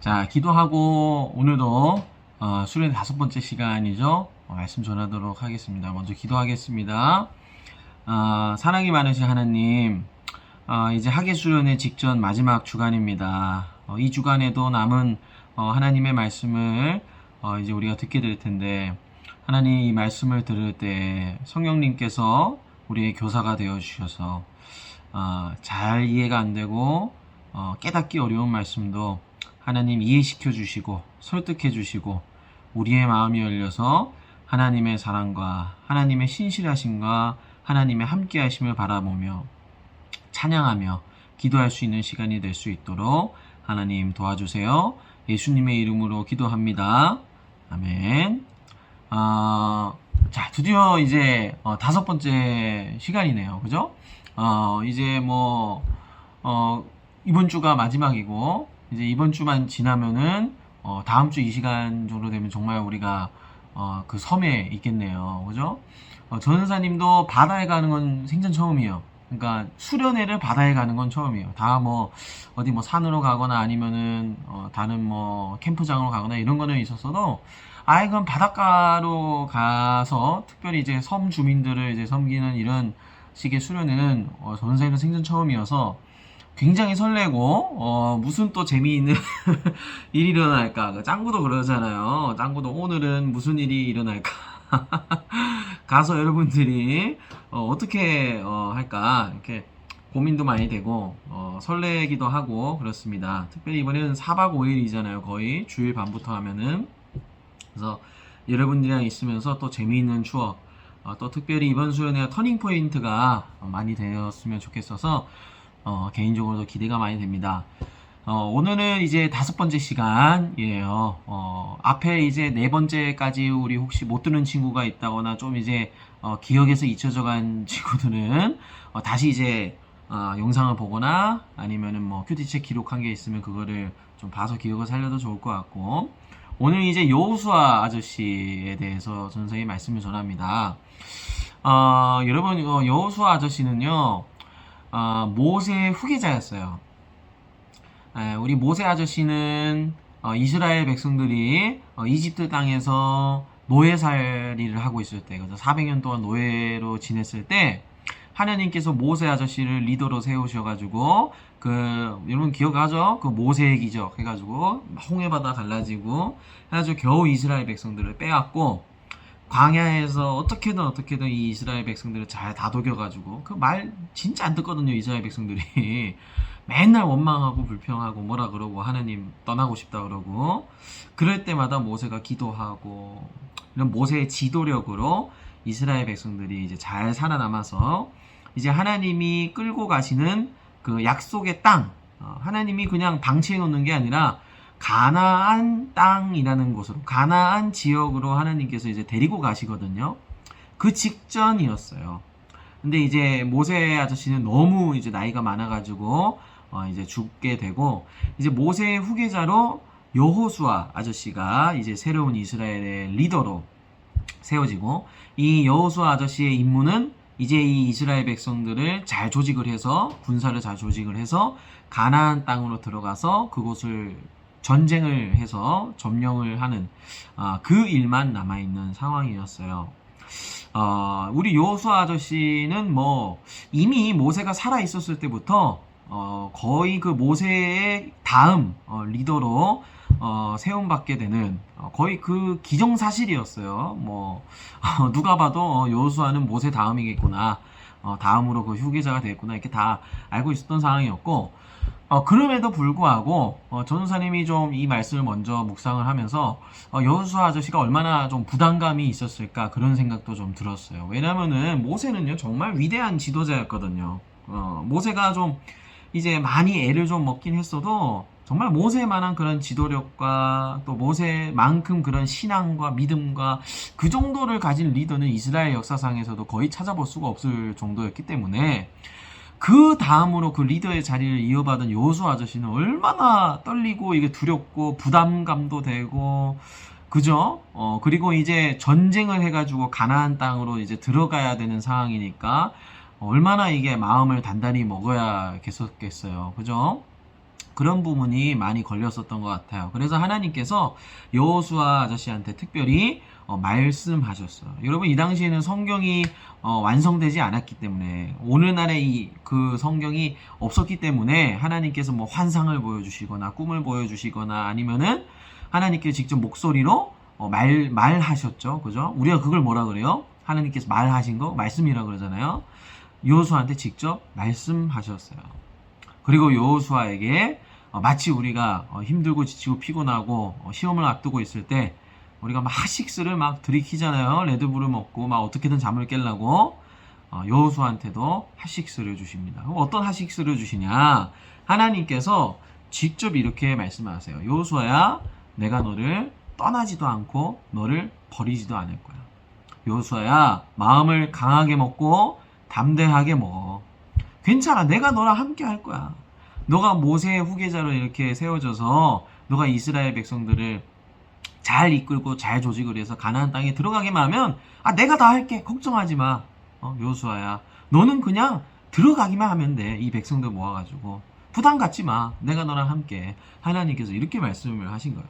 자, 기도하고 오늘도 수련의 5번째 시간이죠. 말씀 전하도록 하겠습니다. 먼저 기도하겠습니다. 사랑이 많으신 하나님, 이제 학예 수련의 직전 마지막 주간입니다. 이 주간에도 남은 하나님의 말씀을 이제 우리가 듣게 될 텐데, 하나님 이 말씀을 들을 때 성령님께서 우리의 교사가 되어 주셔서 잘 이해가 안 되고 깨닫기 어려운 말씀도 하나님 이해시켜 주시고 설득해 주시고 우리의 마음이 열려서 하나님의 사랑과 하나님의 신실하심과 하나님의 함께하심을 바라보며 찬양하며 기도할 수 있는 시간이 될 수 있도록 하나님 도와주세요. 예수님의 이름으로 기도합니다. 아멘. 자, 드디어 이제 5번째 시간이네요. 그죠? 이제 이번 주가 마지막이고 이제 이번 주만 지나면은 다음 주 이 시간 정도 되면 정말 우리가 그 섬에 있겠네요. 그죠? 전은사님도 바다에 가는 건 생전 처음이에요. 그러니까 수련회를 바다에 가는 건 처음이에요. 다 어디 산으로 가거나 아니면은 다른 캠프장으로 가거나 이런 거는 있었어도 아예 그럼 바닷가로 가서 특별히 이제 섬 주민들을 이제 섬기는 이런 식의 수련회는 전은사님은 생전 처음이어서 굉장히 설레고 무슨 또 재미있는 일이 일어날까. 짱구도 그러잖아요. 짱구도 오늘은 무슨 일이 일어날까. 가서 여러분들이 어떻게 할까 이렇게 고민도 많이 되고 설레기도 하고 그렇습니다. 특별히 이번에는 4박 5일이잖아요. 거의 주일 밤부터 하면은. 그래서 여러분들이랑 있으면서 또 재미있는 추억 또 특별히 이번 수련회가 터닝 포인트가 많이 되었으면 좋겠어서 개인적으로도 기대가 많이 됩니다. 오늘은 이제 5번째 시간이에요. 앞에 이제 4번째까지 우리 혹시 못 들은 친구가 있다거나 좀 이제 기억에서 잊혀져 간 친구들은 다시 이제 영상을 보거나 아니면은 큐티책 기록한 게 있으면 그거를 좀 봐서 기억을 살려도 좋을 것 같고, 오늘 이제 여호수아 아저씨에 대해서 선생님이 말씀을 전합니다. 여러분, 여호수아 아저씨는요, 모세의 후계자였어요. 우리 모세 아저씨는 이스라엘 백성들이 이집트 땅에서 노예살이를 하고 있을 때, 그래서 400년 동안 노예로 지냈을 때 하나님께서 모세 아저씨를 리더로 세우셔가지고 여러분 기억하죠? 그 모세의 기적 해가지고 홍해바다 갈라지고 해가지고 겨우 이스라엘 백성들을 빼앗고 광야에서 어떻게든 이 이스라엘 백성들을 잘 다독여가지고, 그 말 진짜 안 듣거든요. 이스라엘 백성들이 맨날 원망하고 불평하고 뭐라 그러고 하나님 떠나고 싶다 그러고, 그럴 때마다 모세가 기도하고 이런 모세의 지도력으로 이스라엘 백성들이 이제 잘 살아남아서 이제 하나님이 끌고 가시는 그 약속의 땅, 하나님이 그냥 방치해 놓는 게 아니라 가나안 땅이라는 곳으로, 가나안 지역으로 하나님께서 이제 데리고 가시거든요. 그 직전이었어요. 근데 이제 모세 아저씨는 너무 이제 나이가 많아가지고 이제 죽게 되고, 이제 모세의 후계자로 여호수아 아저씨가 이제 새로운 이스라엘의 리더로 세워지고, 이 여호수아 아저씨의 임무는 이제 이 이스라엘 백성들을 잘 조직을 해서, 군사를 잘 조직을 해서 가나안 땅으로 들어가서 그곳을 전쟁을 해서 점령을 하는 그 일만 남아있는 상황이었어요. 우리 여호수아 아저씨는 이미 모세가 살아 있었을 때부터 거의 그 모세의 다음 리더로 세움받게 되는 거의 그 기정사실이었어요. 누가 봐도 여호수아는 모세 다음이겠구나, 다음으로 그 후계자가 되겠구나, 이렇게 다 알고 있었던 상황이었고, 그럼에도 불구하고 전우사님이 좀 이 말씀을 먼저 묵상을 하면서 여호수아 아저씨가 얼마나 좀 부담감이 있었을까, 그런 생각도 좀 들었어요. 왜냐면은 모세는요 정말 위대한 지도자였거든요. 모세가 좀 이제 많이 애를 좀 먹긴 했어도 정말 모세만한 그런 지도력과 또 모세만큼 그런 신앙과 믿음과 그 정도를 가진 리더는 이스라엘 역사상에서도 거의 찾아볼 수가 없을 정도였기 때문에, 그 다음으로 그 리더의 자리를 이어받은 여호수아 아저씨는 얼마나 떨리고 이게 두렵고 부담감도 되고, 그죠? 그리고 이제 전쟁을 해가지고 가나안 땅으로 이제 들어가야 되는 상황이니까 얼마나 이게 마음을 단단히 먹어야 겠었겠어요. 그죠? 그런 부분이 많이 걸렸었던 것 같아요. 그래서 하나님께서 여호수아 아저씨한테 특별히 말씀하셨어요. 여러분, 이 당시에는 성경이 완성되지 않았기 때문에, 오늘날의 그 성경이 없었기 때문에 하나님께서 뭐 환상을 보여주시거나 꿈을 보여주시거나 아니면은 하나님께서 직접 목소리로 말하셨죠. 그죠? 우리가 그걸 뭐라 그래요? 하나님께서 말하신 거 말씀이라 그러잖아요. 여호수아한테 직접 말씀하셨어요. 그리고 여호수아에게 마치 우리가 힘들고 지치고 피곤하고 시험을 앞두고 있을 때 우리가 막 핫식스를 막 들이키잖아요. 레드불을 먹고 막 어떻게든 잠을 깨려고. 여호수아한테도 핫식스를 주십니다. 그럼 어떤 핫식스를 주시냐? 하나님께서 직접 이렇게 말씀하세요. 여호수아야, 내가 너를 떠나지도 않고 너를 버리지도 않을 거야. 여호수아야, 마음을 강하게 먹고 담대하게 먹어. 괜찮아. 내가 너랑 함께 할 거야. 너가 모세의 후계자로 이렇게 세워져서 너가 이스라엘 백성들을 잘 이끌고 잘 조직을 해서 가나안 땅에 들어가게만 하면 내가 다 할게. 걱정하지 마. 여호수아야, 너는 그냥 들어가기만 하면 돼. 이 백성들 모아가지고 부담 갖지 마. 내가 너랑 함께. 하나님께서 이렇게 말씀을 하신 거예요.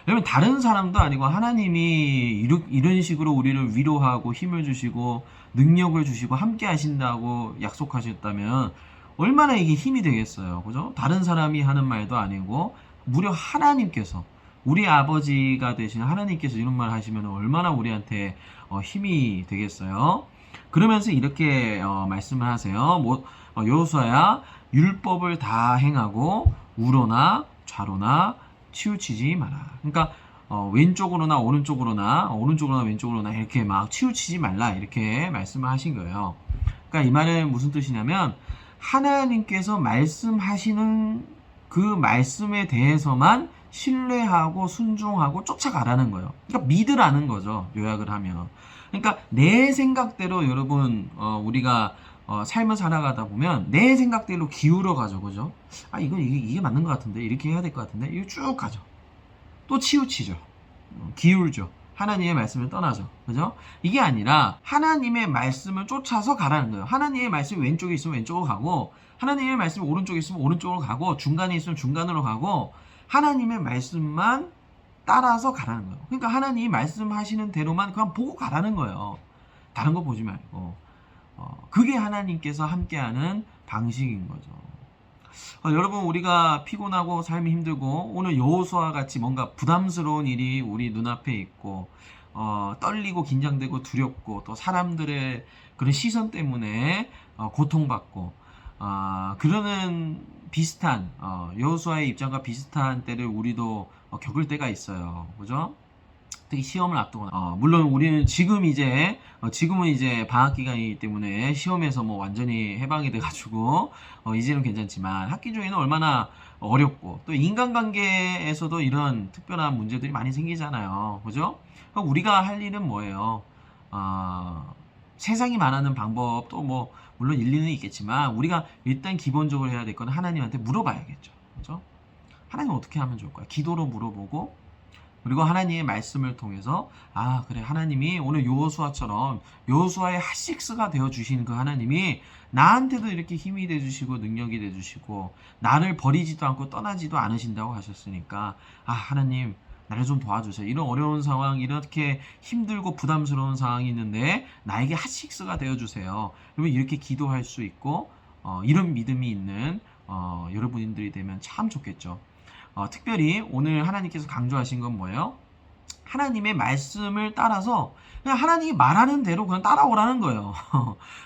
여러분, 다른 사람도 아니고 하나님이 이런 식으로 우리를 위로하고 힘을 주시고 능력을 주시고 함께 하신다고 약속하셨다면 얼마나 이게 힘이 되겠어요. 그죠? 다른 사람이 하는 말도 아니고 무려 하나님께서, 우리 아버지가 되신 하나님께서 이런 말 하시면 얼마나 우리한테 힘이 되겠어요. 그러면서 이렇게 말씀을 하세요. 여호수아야, 율법을 다 행하고 우로나 좌로나 치우치지 마라. 그러니까 왼쪽으로나 오른쪽으로나 왼쪽으로나 이렇게 막 치우치지 말라, 이렇게 말씀을 하신 거예요. 그러니까 이 말은 무슨 뜻이냐면, 하나님께서 말씀하시는 그 말씀에 대해서만 신뢰하고 순종하고 쫓아가라는 거예요. 그러니까 믿으라는 거죠, 요약을 하면. 그러니까 내 생각대로, 여러분, 우리가 삶을 살아가다 보면 내 생각대로 기울어 가죠. 그죠? 이게 맞는 것 같은데, 이렇게 해야 될 것 같은데, 이거 쭉 가죠. 또 치우치죠. 기울죠. 하나님의 말씀을 떠나죠. 그죠? 이게 아니라 하나님의 말씀을 쫓아서 가라는 거예요. 하나님의 말씀이 왼쪽에 있으면 왼쪽으로 가고, 하나님의 말씀이 오른쪽에 있으면 오른쪽으로 가고, 중간에 있으면 중간으로 가고, 하나님의 말씀만 따라서 가라는 거예요. 그러니까 하나님이 말씀하시는 대로만 그냥 보고 가라는 거예요. 다른 거 보지 말고. 그게 하나님께서 함께하는 방식인 거죠. 여러분, 우리가 피곤하고 삶이 힘들고 오늘 여호수아와 같이 뭔가 부담스러운 일이 우리 눈앞에 있고 떨리고 긴장되고 두렵고 또 사람들의 그런 시선 때문에 고통받고 그러는 비슷한 여호수아의 입장과 비슷한 때를 우리도 겪을 때가 있어요. 그죠? 특히 시험을 앞두거나 물론 우리는 지금은 이제 방학 기간이기 때문에 시험에서 뭐 완전히 해방이 돼가지고 이제는 괜찮지만 학기 중에는 얼마나 어렵고, 또 인간관계에서도 이런 특별한 문제들이 많이 생기잖아요. 그죠? 그럼 우리가 할 일은 뭐예요? 세상이 말하는 방법도 뭐 물론 일리는 있겠지만 우리가 일단 기본적으로 해야 될 건 하나님한테 물어봐야겠죠. 그죠? 하나님 어떻게 하면 좋을까요? 기도로 물어보고, 그리고 하나님의 말씀을 통해서 그래, 하나님이 오늘 여호수아처럼 여호수아의 핫식스가 되어주신 그 하나님이 나한테도 이렇게 힘이 돼주시고 능력이 돼주시고 나를 버리지도 않고 떠나지도 않으신다고 하셨으니까 하나님, 나를 좀 도와주세요. 이런 어려운 상황, 이렇게 힘들고 부담스러운 상황이 있는데 나에게 핫식스가 되어주세요. 그러면 이렇게 기도할 수 있고 이런 믿음이 있는 여러분들이 되면 참 좋겠죠. 특별히 오늘 하나님께서 강조하신 건 뭐예요? 하나님의 말씀을 따라서 그냥 하나님이 말하는 대로 그냥 따라오라는 거예요.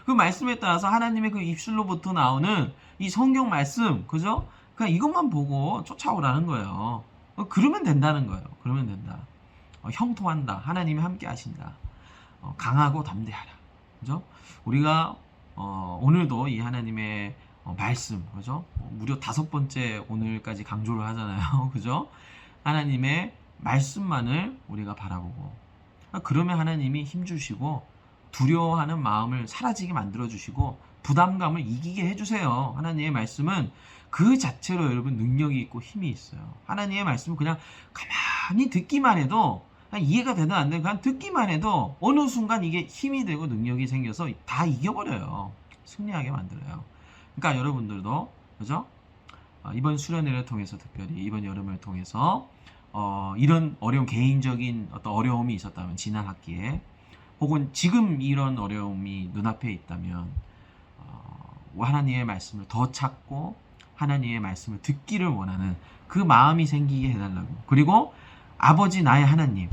그 말씀에 따라서 하나님의 그 입술로부터 나오는 이 성경 말씀, 그죠? 그냥 이것만 보고 쫓아오라는 거예요. 그러면 된다는 거예요. 그러면 된다. 형통한다. 하나님이 함께 하신다. 강하고 담대하라. 그죠? 우리가 오늘도 이 하나님의 말씀, 그죠? 무려 5번째 오늘까지 강조를 하잖아요. 그죠? 하나님의 말씀만을 우리가 바라보고, 그러면 하나님이 힘주시고 두려워하는 마음을 사라지게 만들어주시고 부담감을 이기게 해주세요. 하나님의 말씀은 그 자체로 여러분 능력이 있고 힘이 있어요. 하나님의 말씀은 그냥 가만히 듣기만 해도, 그냥 이해가 되든 안 되든 그냥 듣기만 해도 어느 순간 이게 힘이 되고 능력이 생겨서 다 이겨버려요. 승리하게 만들어요. 그러니까 여러분들도, 그죠? 이번 수련회를 통해서 특별히 이번 여름을 통해서 이런 어려운 개인적인 어떤 어려움이 있었다면 지난 학기에 혹은 지금 이런 어려움이 눈앞에 있다면 하나님의 말씀을 더 찾고 하나님의 말씀을 듣기를 원하는 그 마음이 생기게 해달라고. 그리고 아버지 나의 하나님,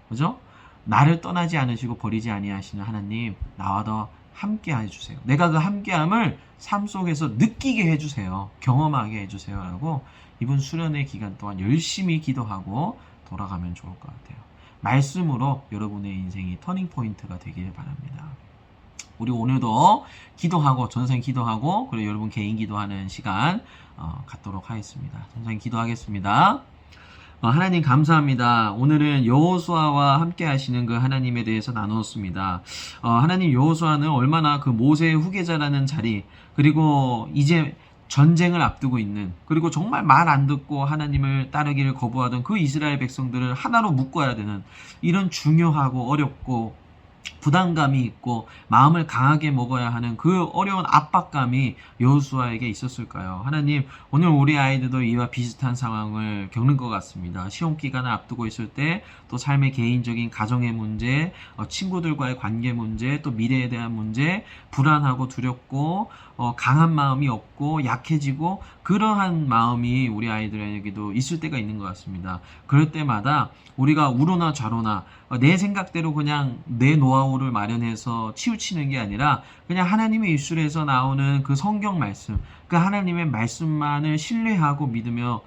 그죠? 나를 떠나지 않으시고 버리지 아니하시는 하나님, 나와 더 함께 해주세요. 내가 그 함께함을 삶 속에서 느끼게 해주세요. 경험하게 해주세요. 라고 이번 수련회 기간 동안 열심히 기도하고 돌아가면 좋을 것 같아요. 말씀으로 여러분의 인생이 터닝포인트가 되길 바랍니다. 우리 오늘도 기도하고 전생 기도하고 그리고 여러분 개인 기도하는 시간 갖도록 하겠습니다. 전생 기도하겠습니다. 하나님 감사합니다. 오늘은 여호수아와 함께 하시는 그 하나님에 대해서 나누었습니다. 하나님 여호수아는 얼마나 그 모세의 후계자라는 자리, 그리고 이제 전쟁을 앞두고 있는, 그리고 정말 말 안 듣고 하나님을 따르기를 거부하던 그 이스라엘 백성들을 하나로 묶어야 되는 이런 중요하고 어렵고 부담감이 있고 마음을 강하게 먹어야 하는 그 어려운 압박감이 여호수아에게 있었을까요? 하나님, 오늘 우리 아이들도 이와 비슷한 상황을 겪는 것 같습니다. 시험 기간을 앞두고 있을 때 또 삶의 개인적인 가정의 문제, 친구들과의 관계 문제, 또 미래에 대한 문제, 불안하고 두렵고 강한 마음이 없고 약해지고 그러한 마음이 우리 아이들에게도 있을 때가 있는 것 같습니다. 그럴 때마다 우리가 우로나 좌로나 내 생각대로 그냥 내 노하우를 마련해서 치우치는 게 아니라 그냥 하나님의 입술에서 나오는 그 성경 말씀, 그 하나님의 말씀만을 신뢰하고 믿으며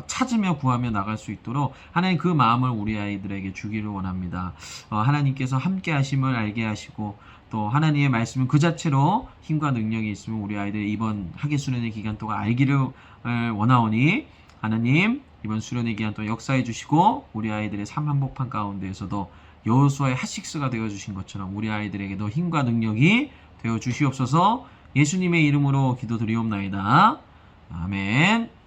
찾으며 구하며 나갈 수 있도록 하나님 그 마음을 우리 아이들에게 주기를 원합니다. 하나님께서 함께 하심을 알게 하시고 또 하나님의 말씀은 그 자체로 힘과 능력이 있으면 우리 아이들 이번 학예 수련회 기간 동안 알기를 원하오니 하나님 이번 수련회 기간 동안 역사해 주시고 우리 아이들의 삶 한복판 가운데에서도 여호수아의 핫식스가 되어 주신 것처럼 우리 아이들에게도 힘과 능력이 되어 주시옵소서. 예수님의 이름으로 기도드리옵나이다. 아멘.